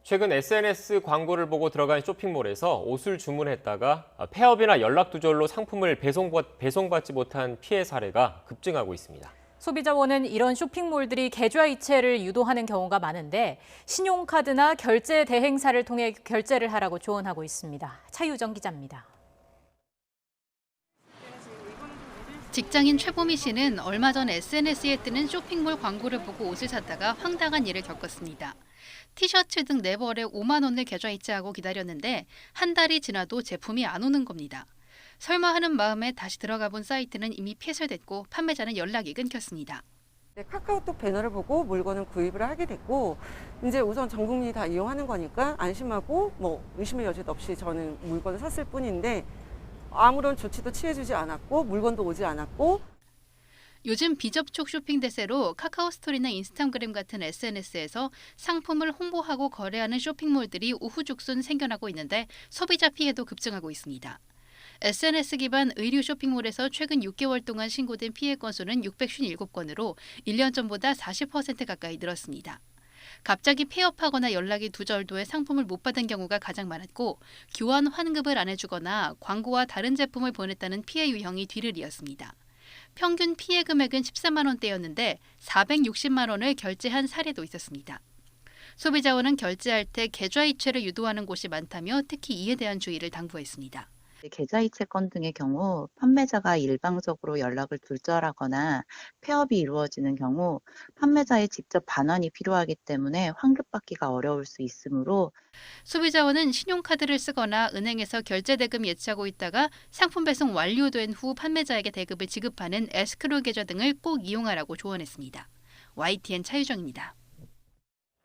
최근 SNS 광고를 보고 들어간 쇼핑몰에서 옷을 주문했다가 폐업이나 연락 두절로 상품을 배송받지 못한 피해 사례가 급증하고 있습니다. 소비자원은 이런 쇼핑몰들이 계좌이체를 유도하는 경우가 많은데 신용카드나 결제 대행사를 통해 결제를 하라고 조언하고 있습니다. 차유정 기자입니다. 직장인 최보미 씨는 얼마 전 SNS에 뜨는 쇼핑몰 광고를 보고 옷을 샀다가 황당한 일을 겪었습니다. 티셔츠 등 4벌에 5만 원을 계좌이체하고 기다렸는데 한 달이 지나도 제품이 안 오는 겁니다. 설마 하는 마음에 다시 들어가 본 사이트는 이미 폐쇄됐고 판매자는 연락이 끊겼습니다. 카카오톡 배너를 보고 물건을 구입을 하게 됐고 이제 우선 전 국민이 다 이용하는 거니까 안심하고 의심의 여지도 없이 저는 물건을 샀을 뿐인데 아무런 조치도 취해주지 않았고 물건도 오지 않았고 요즘 비접촉 쇼핑 대세로 카카오 스토리나 인스타그램 같은 SNS에서 상품을 홍보하고 거래하는 쇼핑몰들이 우후죽순 생겨나고 있는데 소비자 피해도 급증하고 있습니다. SNS 기반 의류 쇼핑몰에서 최근 6개월 동안 신고된 피해 건수는 657건으로 1년 전보다 40% 가까이 늘었습니다. 갑자기 폐업하거나 연락이 두절도에 상품을 못 받은 경우가 가장 많았고 교환 환급을 안 해주거나 광고와 다른 제품을 보냈다는 피해 유형이 뒤를 이었습니다. 평균 피해 금액은 14만 원대였는데 460만 원을 결제한 사례도 있었습니다. 소비자원은 결제할 때 계좌이체를 유도하는 곳이 많다며 특히 이에 대한 주의를 당부했습니다. 계좌이체건 등의 경우 판매자가 일방적으로 연락을 둘절하거나 폐업이 이루어지는 경우 판매자의 직접 반환이 필요하기 때문에 환급받기가 어려울 수 있으므로 소비자원은 신용카드를 쓰거나 은행에서 결제대금 예치하고 있다가 상품 배송 완료된 후 판매자에게 대금을 지급하는 에스크로 계좌 등을 꼭 이용하라고 조언했습니다. YTN 차유정입니다.